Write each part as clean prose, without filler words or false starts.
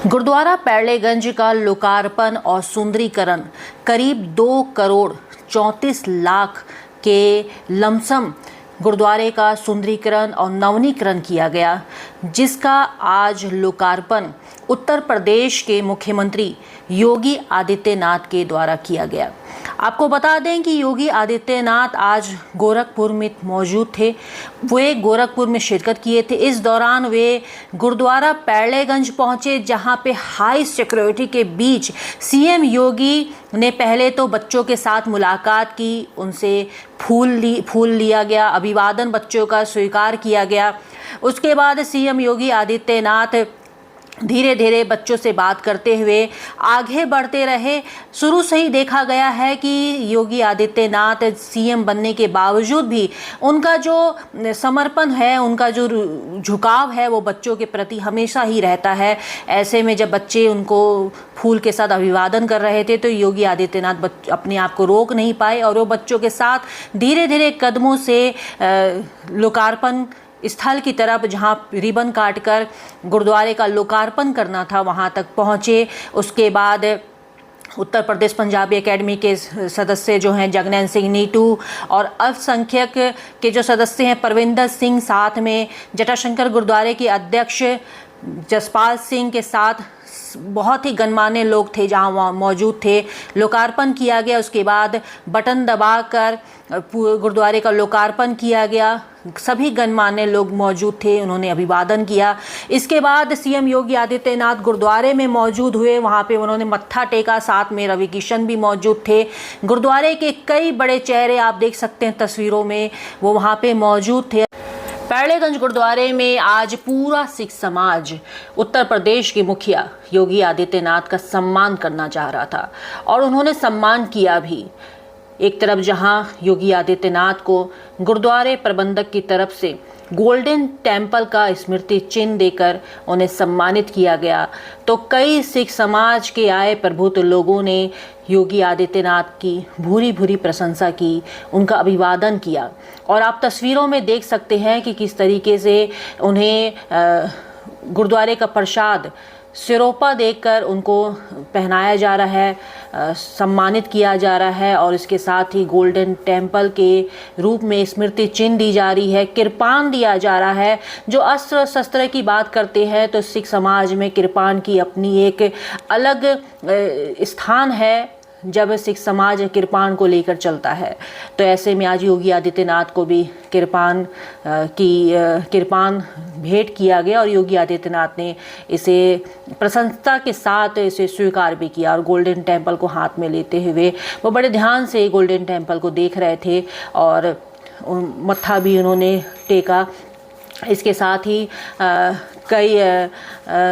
गुरुद्वारा पैड़लेगंज का लोकार्पण और सुंदरीकरण करीब 2 करोड़ 34 लाख के लमसम गुरुद्वारे का सुंदरीकरण और नवीनीकरण किया गया, जिसका आज लोकार्पण उत्तर प्रदेश के मुख्यमंत्री योगी आदित्यनाथ के द्वारा किया गया। आपको बता दें कि योगी आदित्यनाथ आज गोरखपुर में मौजूद थे। वे गोरखपुर में शिरकत किए थे। इस दौरान वे गुरुद्वारा पैड़लेगंज पहुंचे, जहां पे हाई सिक्योरिटी के बीच सीएम योगी ने पहले तो बच्चों के साथ मुलाकात की, उनसे फूल लिया गया, अभिवादन बच्चों का स्वीकार किया गया। उसके बाद सीएम योगी आदित्यनाथ धीरे धीरे बच्चों से बात करते हुए आगे बढ़ते रहे। शुरू से ही देखा गया है कि योगी आदित्यनाथ सीएम बनने के बावजूद भी उनका जो समर्पण है, उनका जो झुकाव है, वो बच्चों के प्रति हमेशा ही रहता है। ऐसे में जब बच्चे उनको फूल के साथ अभिवादन कर रहे थे तो योगी आदित्यनाथ अपने आप को रोक नहीं पाए और वो बच्चों के साथ धीरे धीरे कदमों से लोकार्पण स्थल की तरफ, जहां रिबन काटकर गुरुद्वारे का लोकार्पण करना था, वहां तक पहुंचे। उसके बाद उत्तर प्रदेश पंजाबी एकेडमी के सदस्य जो हैं जगनैन सिंह नीटू और अल्पसंख्यक के जो सदस्य हैं परविंदर सिंह, साथ में जटाशंकर गुरुद्वारे के अध्यक्ष जसपाल सिंह के साथ बहुत ही गणमान्य लोग थे जहां वहाँ मौजूद थे। लोकार्पण किया गया। उसके बाद बटन दबाकर गुरुद्वारे का लोकार्पण किया गया। सभी गणमान्य लोग मौजूद थे, उन्होंने अभिवादन किया। इसके बाद सीएम योगी आदित्यनाथ गुरुद्वारे में मौजूद हुए, वहाँ पे उन्होंने मत्था टेका। साथ में रवि किशन भी मौजूद थे। गुरुद्वारे के कई बड़े चेहरे आप देख सकते हैं तस्वीरों में, वो वहाँ पे मौजूद थे। पैड़लेगंज गुरुद्वारे में आज पूरा सिख समाज उत्तर प्रदेश के मुखिया योगी आदित्यनाथ का सम्मान करना चाह रहा था और उन्होंने सम्मान किया भी। एक तरफ जहां योगी आदित्यनाथ को गुरुद्वारे प्रबंधक की तरफ से गोल्डन टेम्पल का स्मृति चिन्ह देकर उन्हें सम्मानित किया गया, तो कई सिख समाज के आए प्रबुद्ध लोगों ने योगी आदित्यनाथ की भूरी भूरी प्रशंसा की, उनका अभिवादन किया। और आप तस्वीरों में देख सकते हैं कि किस तरीके से उन्हें गुरुद्वारे का प्रसाद सिरोपा देकर उनको पहनाया जा रहा है, सम्मानित किया जा रहा है और इसके साथ ही गोल्डन टेम्पल के रूप में स्मृति चिन्ह दी जा रही है, कृपान दिया जा रहा है। जो अस्त्र शस्त्र की बात करते हैं तो सिख समाज में कृपान की अपनी एक अलग स्थान है जब सिख समाज कृपान को लेकर चलता है। तो ऐसे में आज योगी आदित्यनाथ को भी कृपान भेंट किया गया और योगी आदित्यनाथ ने इसे प्रशंसा के साथ इसे स्वीकार भी किया और गोल्डन टेम्पल को हाथ में लेते हुए वो बड़े ध्यान से गोल्डन टेम्पल को देख रहे थे और मत्था भी उन्होंने टेका। इसके साथ ही कई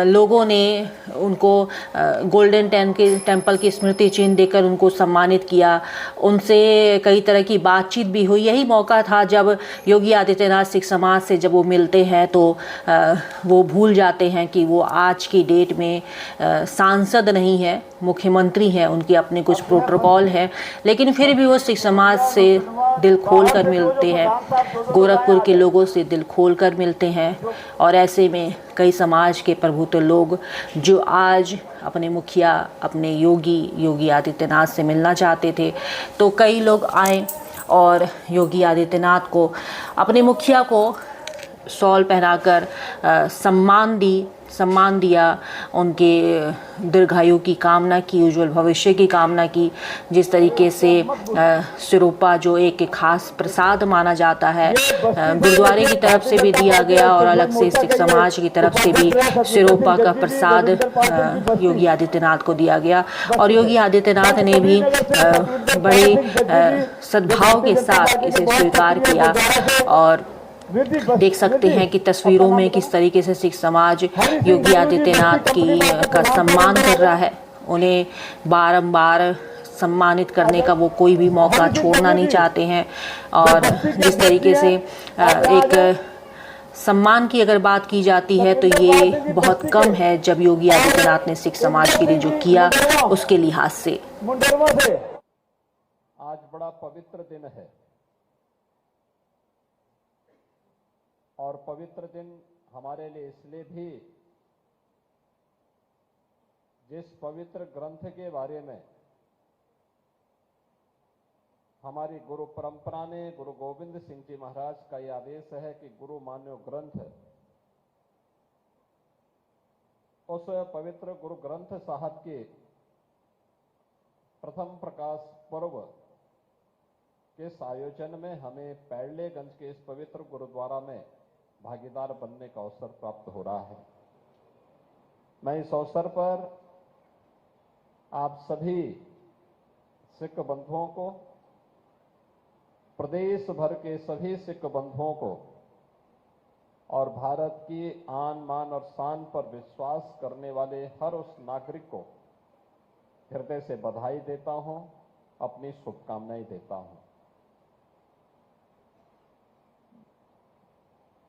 लोगों ने उनको गोल्डन टेम्पल की स्मृति चिन्ह देकर उनको सम्मानित किया। उनसे कई तरह की बातचीत भी हुई। यही मौका था जब योगी आदित्यनाथ सिख समाज से जब वो मिलते हैं तो वो भूल जाते हैं कि वो आज की डेट में सांसद नहीं है, मुख्यमंत्री हैं, उनके अपने कुछ प्रोटोकॉल हैं, लेकिन फिर भी वो सिख समाज से दिल खोल कर मिलते हैं, गोरखपुर के लोगों से दिल खोल कर मिलते हैं। और ऐसे में कई समाज के प्रबुद्ध लोग जो आज अपने मुखिया, अपने योगी आदित्यनाथ से मिलना चाहते थे, तो कई लोग आए और योगी आदित्यनाथ को, अपने मुखिया को शॉल पहनाकर सम्मान दिया, उनके दीर्घायु की कामना की, उज्जवल भविष्य की कामना की। जिस तरीके से सिरोपा जो एक खास प्रसाद माना जाता है, गुरुद्वारे की तरफ से भी दिया गया और अलग से सिख समाज की तरफ से भी सिरोपा का प्रसाद योगी आदित्यनाथ को दिया गया और योगी आदित्यनाथ ने भी बड़े सद्भाव के साथ इसे स्वीकार किया। और देख सकते हैं कि तस्वीरों में किस तरीके से सिख समाज योगी आदित्यनाथ का सम्मान कर रहा है। उन्हें बारंबार सम्मानित करने का वो कोई भी मौका छोड़ना नहीं चाहते हैं। और जिस तरीके से एक सम्मान की अगर बात की जाती है तो ये बहुत कम है जब योगी आदित्यनाथ ने सिख समाज के लिए जो किया उसके लिहाज से। आज बड़ा पवित्र दिन है और पवित्र दिन हमारे लिए इसलिए भी जिस पवित्र ग्रंथ के बारे में हमारी गुरु परंपरा ने गुरु गोविंद सिंह जी महाराज का यह आदेश है कि गुरु मान्यो ग्रंथ, उस पवित्र गुरु ग्रंथ साहब के प्रथम प्रकाश पर्व के इस आयोजन में हमें पैड़लेगंज के इस पवित्र गुरुद्वारा में भागीदार बनने का अवसर प्राप्त हो रहा है। मैं इस अवसर पर आप सभी सिख बंधुओं को, प्रदेश भर के सभी सिख बंधुओं को और भारत की आन मान और शान पर विश्वास करने वाले हर उस नागरिक को हृदय से बधाई देता हूं, अपनी शुभकामनाएं देता हूं।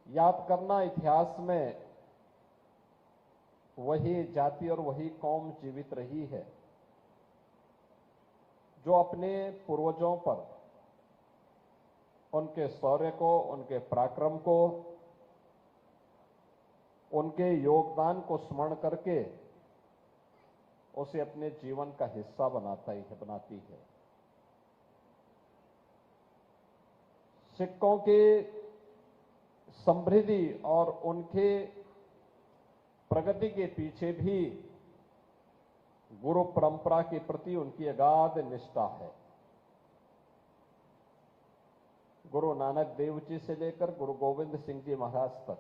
याद करना, इतिहास में वही जाति और वही कौम जीवित रही है जो अपने पूर्वजों पर उनके शौर्य को, उनके पराक्रम को, उनके योगदान को स्मरण करके उसे अपने जीवन का हिस्सा बनाती है। सिखों के समृद्धि और उनके प्रगति के पीछे भी गुरु परंपरा के प्रति उनकी अगाध निष्ठा है। गुरु नानक देव जी से लेकर गुरु गोविंद सिंह जी महाराज तक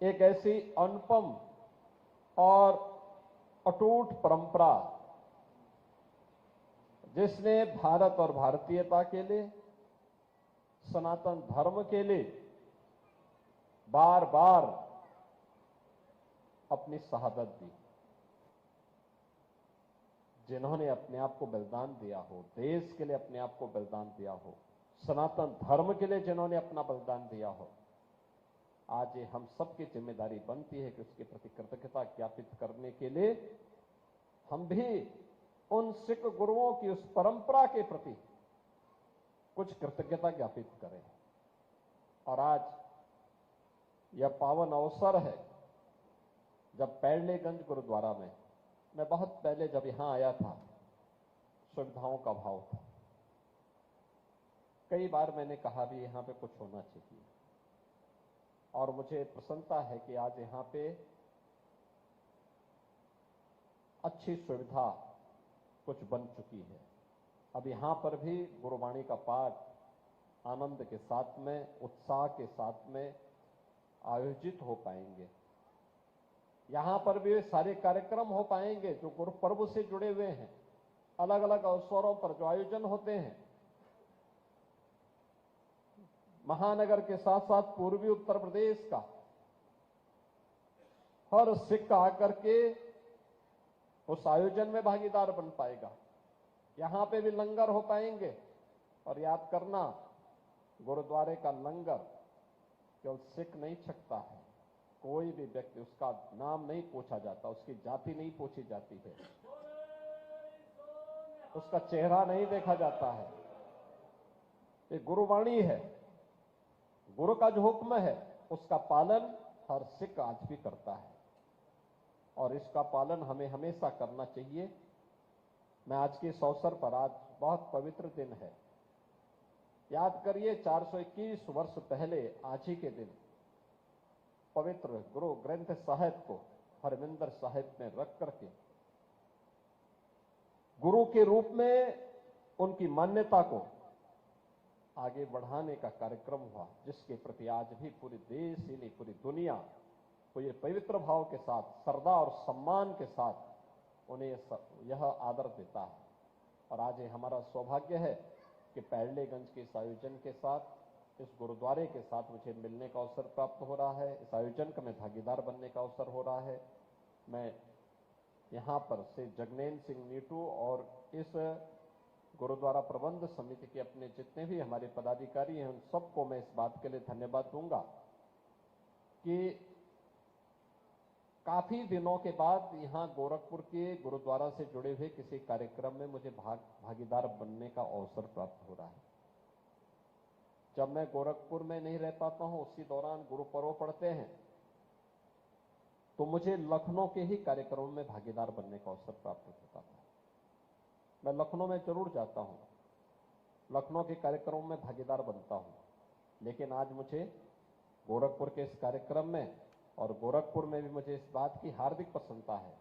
एक ऐसी अनुपम और अटूट परंपरा जिसने भारत और भारतीयता के लिए, सनातन धर्म के लिए बार बार अपनी शहादत दी। जिन्होंने अपने आप को बलिदान दिया हो, देश के लिए अपने आप को बलिदान दिया हो, सनातन धर्म के लिए जिन्होंने अपना बलिदान दिया हो, आज ये हम सबकी जिम्मेदारी बनती है कि उसके प्रति कृतज्ञता ज्ञापित करने के लिए हम भी उन सिख गुरुओं की उस परंपरा के प्रति कुछ कृतज्ञता ज्ञापित करें। और आज यह पावन अवसर है जब पैड़लेगंज गुरुद्वारा में, मैं बहुत पहले जब यहां आया था, सुविधाओं का अभाव था। कई बार मैंने कहा भी यहां पे कुछ होना चाहिए, और मुझे प्रसन्नता है कि आज यहां पे अच्छी सुविधा कुछ बन चुकी है। अब यहां पर भी गुरुवाणी का पाठ आनंद के साथ में, उत्साह के साथ में आयोजित हो पाएंगे। यहां पर भी सारे कार्यक्रम हो पाएंगे जो गुरु पर्व से जुड़े हुए हैं। अलग अलग अवसरों पर जो आयोजन होते हैं, महानगर के साथ साथ पूर्वी उत्तर प्रदेश का हर सिख आकर के उस आयोजन में भागीदार बन पाएगा। यहां पे भी लंगर हो पाएंगे। और याद करना, गुरुद्वारे का लंगर केवल सिख नहीं छकता है। कोई भी व्यक्ति, उसका नाम नहीं पूछा जाता, उसकी जाति नहीं पूछी जाती है, उसका चेहरा नहीं देखा जाता है। ये गुरुवाणी है। गुरु का जो हुक्म है उसका पालन हर सिख आज भी करता है, और इसका पालन हमें हमेशा करना चाहिए। मैं आज के इस अवसर पर, आज बहुत पवित्र दिन है, याद करिए 421 वर्ष पहले आज ही के दिन पवित्र गुरु ग्रंथ साहिब को हरमिंदर साहिब में रख करके गुरु के रूप में उनकी मान्यता को आगे बढ़ाने का कार्यक्रम हुआ, जिसके प्रति आज भी पूरे देश ही नहीं, पूरी दुनिया को ये पवित्र भाव के साथ, श्रद्धा और सम्मान के साथ उन्हें यह आदर देता है। और आज ये हमारा सौभाग्य है कि पैड़लेगंज के इस आयोजन के साथ, इस गुरुद्वारे के साथ मुझे मिलने का अवसर प्राप्त हो रहा है। इस आयोजन का मैं भागीदार बनने का अवसर हो रहा है। मैं यहां पर से जगनैन सिंह नीटू और इस गुरुद्वारा प्रबंध समिति के अपने जितने भी हमारे पदाधिकारी हैं, उन सबको मैं इस बात के लिए धन्यवाद दूंगा कि काफी दिनों के बाद यहां गोरखपुर के गुरुद्वारा से जुड़े हुए किसी कार्यक्रम में मुझे भागीदार बनने का अवसर प्राप्त हो रहा है। जब मैं गोरखपुर में नहीं रह पाता हूं, उसी दौरान गुरु पर्व पढ़ते हैं, तो मुझे लखनऊ के ही कार्यक्रम में भागीदार बनने का अवसर प्राप्त होता था। मैं लखनऊ में जरूर जाता हूं, लखनऊ के कार्यक्रम में भागीदार बनता हूं, लेकिन आज मुझे गोरखपुर के इस कार्यक्रम में और गोरखपुर में भी मुझे इस बात की हार्दिक प्रसन्नता है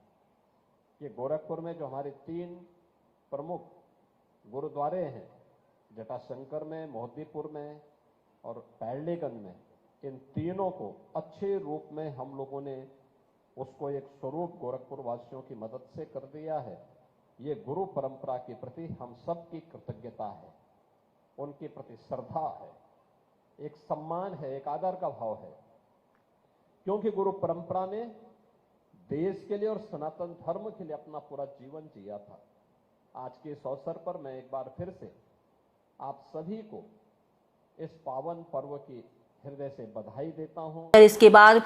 कि गोरखपुर में जो हमारे 3 प्रमुख गुरुद्वारे हैं, जटाशंकर में, मोहद्दीपुर में और पैड़लेगंज में, इन तीनों को अच्छे रूप में हम लोगों ने उसको एक स्वरूप गोरखपुर वासियों की मदद से कर दिया है। ये गुरु परंपरा के प्रति हम सब की कृतज्ञता है, उनके प्रति श्रद्धा है, एक सम्मान है, एक आदर का भाव है, क्योंकि गुरु परंपरा ने देश के लिए और सनातन धर्म के लिए अपना पूरा जीवन जिया था। आज के इस अवसर पर मैं एक बार फिर से आप सभी को इस पावन पर्व की हृदय से बधाई देता हूं। इसके बाद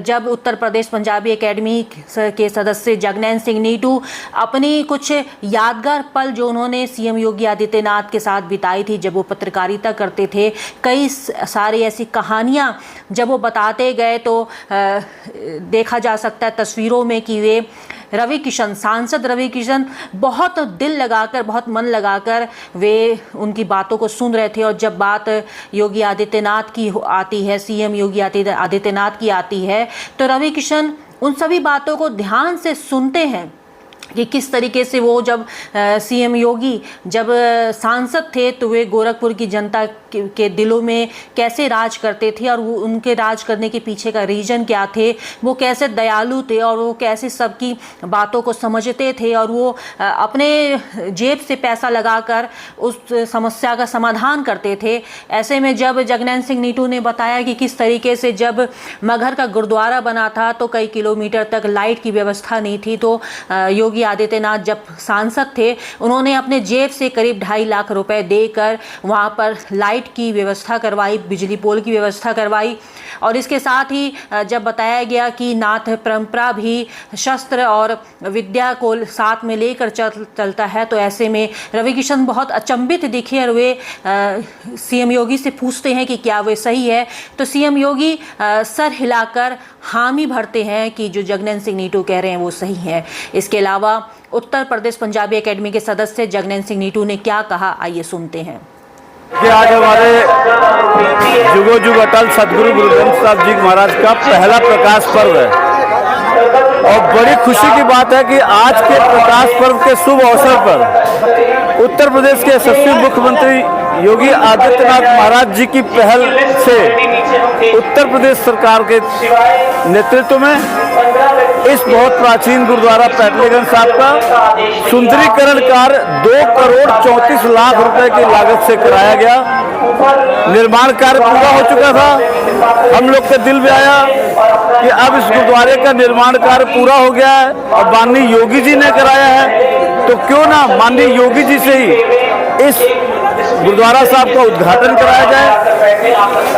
जब उत्तर प्रदेश पंजाबी एकेडमी के सदस्य जगनैन सिंह नीटू अपनी कुछ यादगार पल जो उन्होंने सीएम योगी आदित्यनाथ के साथ बिताई थी, जब वो पत्रकारिता करते थे, कई सारी ऐसी कहानियां जब वो बताते गए तो देखा जा सकता है तस्वीरों में कि वे रवि किशन, सांसद रवि किशन बहुत दिल लगाकर, बहुत मन लगाकर वे उनकी बातों को सुन रहे थे। और जब बात योगी आदित्यनाथ की आती है, सीएम योगी आदित्यनाथ की आती है, तो रवि किशन उन सभी बातों को ध्यान से सुनते हैं कि किस तरीके से वो जब सीएम योगी जब सांसद थे तो वे गोरखपुर की जनता के दिलों में कैसे राज करते थे और वो उनके राज करने के पीछे का रीजन क्या थे, वो कैसे दयालु थे और वो कैसे सबकी बातों को समझते थे और वो अपने जेब से पैसा लगाकर उस समस्या का समाधान करते थे। ऐसे में जब जगनैन सिंह नीटू ने बताया कि किस तरीके से जब मगहर का गुरुद्वारा बना था तो कई किलोमीटर तक लाइट की व्यवस्था नहीं थी, तो योगी आदित्यनाथ जब सांसद थे उन्होंने अपने जेब से करीब 2.5 लाख रुपए देकर वहां पर लाइट की व्यवस्था करवाई, बिजली पोल की व्यवस्था करवाई। और इसके साथ ही जब बताया गया कि नाथ परंपरा भी शस्त्र और विद्या को साथ में लेकर चलता है, तो ऐसे में रवि किशन बहुत अचंभित दिखे और वे सीएम योगी से पूछते हैं कि क्या वे सही है, तो सीएम योगी सर हिलाकर हामी भरते हैं कि जो जगनैन सिंह नीटू कह रहे हैं वो सही है। इसके अलावा उत्तर प्रदेश पंजाबी एकेडमी के सदस्य जगनैन सिंह नीटू ने क्या कहा, आइए सुनते हैं। कि आज हमारे जुगो जुग अटल सदगुरु गुरु ग्रंथ साहब जी महाराज का पहला प्रकाश पर्व है और बड़ी खुशी की बात है कि आज के प्रकाश पर्व के शुभ अवसर पर उत्तर प्रदेश के यशस्वी मुख्यमंत्री योगी आदित्यनाथ महाराज जी की पहल से उत्तर प्रदेश सरकार के नेतृत्व में इस बहुत प्राचीन गुरुद्वारा पैड़लेगंज साहब का सुंदरीकरण कार्य 2 करोड़ 34 लाख रुपए की लागत से कराया गया। निर्माण कार्य पूरा हो चुका था। हम लोग के दिल में आया कि अब इस गुरुद्वारे का निर्माण कार्य पूरा हो गया है और माननीय योगी जी ने कराया है, तो क्यों ना माननीय योगी जी से ही इस गुरुद्वारा साहब का उद्घाटन कराया जाए।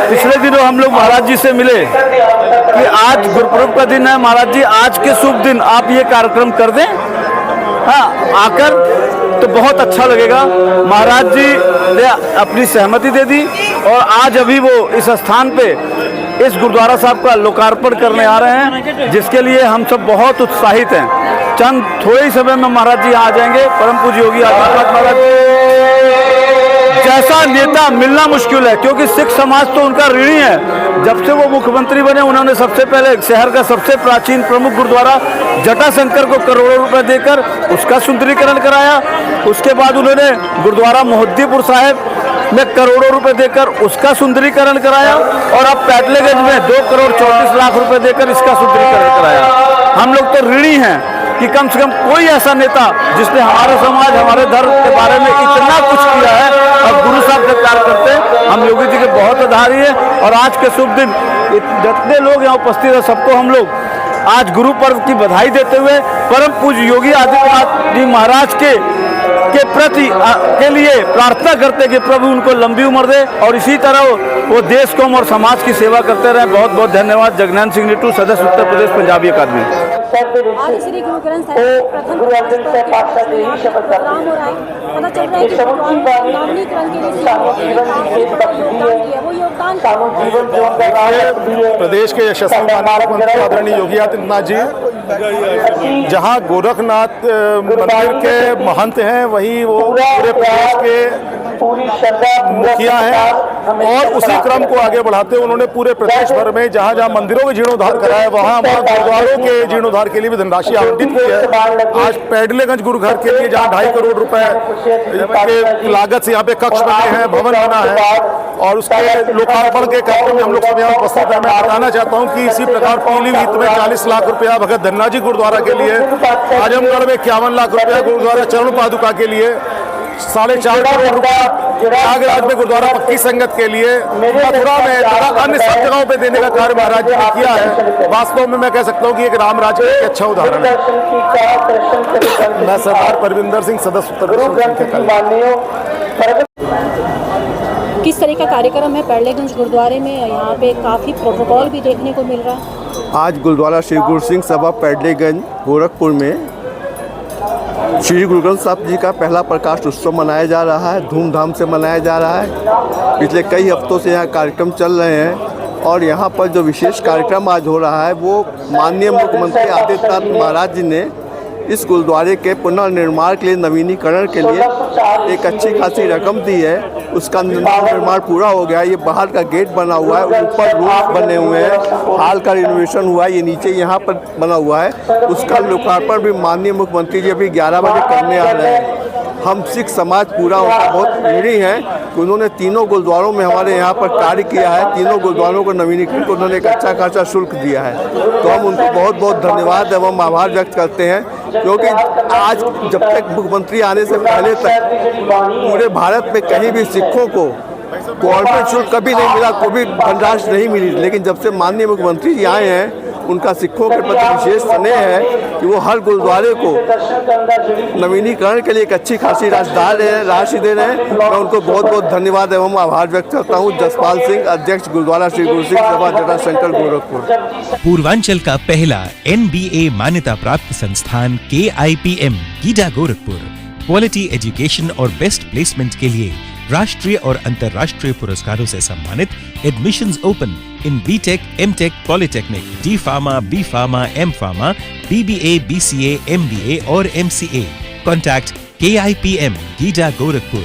पिछले दिनों हम लोग महाराज जी से मिले कि आज गुरुपर्व का दिन है, महाराज जी आज के शुभ दिन आप ये कार्यक्रम कर दें, हाँ आकर तो बहुत अच्छा लगेगा। महाराज जी ने अपनी सहमति दे दी और आज अभी वो इस स्थान पे इस गुरुद्वारा साहब का लोकार्पण करने आ रहे हैं, जिसके लिए हम सब बहुत उत्साहित हैं। चंद थोड़े ही समय में महाराज जी आ जाएंगे। परम पूज्य योगी आदित्यनाथ महाराज जैसा नेता मिलना मुश्किल है, क्योंकि सिख समाज तो उनका ऋणी है। जब से वो मुख्यमंत्री बने उन्होंने सबसे पहले शहर का सबसे प्राचीन प्रमुख गुरुद्वारा जटाशंकर को करोड़ों रुपए देकर उसका सुंदरीकरण कराया। उसके बाद उन्होंने गुरुद्वारा मोहद्दीपुर साहिब में करोड़ों रुपए देकर उसका सुंदरीकरण कराया और अब पैड़लेगंज में 2 करोड़ 34 लाख रुपए देकर इसका सुंदरीकरण कराया। हम लोग तो ऋणी हैं कि कम से कम कोई ऐसा नेता जिसने हमारा समाज, हमारे धर्म के बारे में इतना कुछ किया है और गुरु साहब का कार्य करते, हम योगी जी के बहुत आभारी है। और आज के शुभ दिन जितने लोग यहाँ उपस्थित हैं सबको हम लोग आज गुरु पर्व की बधाई देते हुए परम पूज्य योगी आदित्यनाथ जी महाराज के प्रति के लिए प्रार्थना करते कि प्रभु उनको लंबी उम्र दे और इसी तरह वो देश कौम और समाज की सेवा करते रहे। बहुत बहुत धन्यवाद। जगनैन सिंह नीटू, सदस्य उत्तर प्रदेश पंजाबी अकादमी। आज श्री गुरु ग्रंथ साहिब प्रथम प्रकाश पर्व के उपलक्ष्य में यहाँ पे प्रोग्राम हो रहा है। पता चल रहा है कि भगवान नवनीकरण के लिए योगदान किया, वो योगदान प्रदेश के यशस्वी माननीय मुख्यमंत्री आदरणीय योगी आदित्यनाथ जी जहां गोरखनाथ मंदिर के महंत हैं, वहीं वो पूरे प्रदेश के मुखिया हैं और उसी क्रम को आगे बढ़ाते हुए उन्होंने पूरे प्रदेश भर में जहां जहां मंदिरों के जीर्णोद्धार करा है, वहां गुरुद्वारों के जीर्णोद्धार के लिए भी धनराशि आवंटित की है। आज पैडलेगंज गुरुघर के लिए जहां 2.5 करोड़ रुपए के लागत से यहाँ पे कक्ष बने हैं, भवन बना है और उसके लोकार्पण के कार्यक्रम में हम लोग सब यहाँ उपस्थित हैं। मैं बताना चाहता हूँ कि इसी प्रकार पीलीभीत में 40 लाख रुपया भगत धन्ना जी गुरुद्वारा के लिए, आजमगढ़ में 51 लाख रुपया गुरुद्वारा चरण पादुका के लिए, 4.5 करोड़ रुपया प्रयागराज में गुरुद्वारा पक्की संगत के लिए, मथुरा में तथा अन्य सब जगहों पे देने का कार्य महाराज जी ने किया है। वास्तव में मैं कह सकता हूँ कि एक राम राज का एक अच्छा उदाहरण है। मैं सरदार परविंदर सिंह, सदस्य उत्तर प्रदेश। किस तरह का कार्यक्रम है पैडलेगंज गुरुद्वारे में? यहाँ पे काफ़ी प्रोटोकॉल भी देखने को मिल रहा है। आज गुरुद्वारा श्री गुरु सिंह सभा पैडलेगंज गोरखपुर में श्री गुरु ग्रंथ साहिब जी का पहला प्रकाश उत्सव मनाया जा रहा है, धूमधाम से मनाया जा रहा है। पिछले कई हफ्तों से यहाँ कार्यक्रम चल रहे हैं और यहाँ पर जो विशेष कार्यक्रम आज हो रहा है वो माननीय मुख्यमंत्री आदित्यनाथ महाराज जी ने इस गुरुद्वारे के पुनर्निर्माण के लिए, नवीनीकरण के लिए एक अच्छी खासी रकम दी है। उसका निर्माण पूरा हो गया है। ये बाहर का गेट बना हुआ है, ऊपर रूफ बने हुए हैं, हाल का रिनोवेशन हुआ है, ये नीचे यहाँ पर बना हुआ है। उसका लोकार्पण भी माननीय मुख्यमंत्री जी अभी 11 बजे करने आ रहे हैं। हम सिख समाज पूरा उनका बहुत ऋणी हैं कि उन्होंने तीनों गुरुद्वारों में हमारे यहाँ पर कार्य किया है। तीनों गुरुद्वारों को नवीनीकरण को उन्होंने एक अच्छा खासा शुल्क दिया है, तो हम उनको बहुत बहुत धन्यवाद एवं आभार व्यक्त करते हैं, क्योंकि आज जब तक मुख्यमंत्री आने से पहले तक पूरे भारत में कहीं भी सिखों को गवर्नमेंट शुल्क कभी नहीं मिला, कोई धनराशि नहीं मिली। लेकिन जब से माननीय मुख्यमंत्री जी आए हैं, उनका सिखों के प्रति विशेष स्नेह है कि वो हर गुरुद्वारे को नवीनीकरण के लिए एक अच्छी खासी राशि दे रहे हैं। मैं उनको बहुत बहुत धन्यवाद एवं आभार व्यक्त करता हूँ। जसपाल सिंह, अध्यक्ष गुरुद्वारा श्री गुरु सिंह सभा जटाशंकर गोरखपुर। पूर्वांचल का पहला NBA मान्यता प्राप्त संस्थान KIPM GIDA Gorakhpur quality education और बेस्ट प्लेसमेंट के लिए राष्ट्रीय और अंतर्राष्ट्रीय पुरस्कारों से सम्मानित। Admissions open in BTech, MTech, Polytechnic, D Pharma, B Pharma, M Pharma, BBA, BCA, MBA और MCA. Contact KIPM Gida Gorakhpur.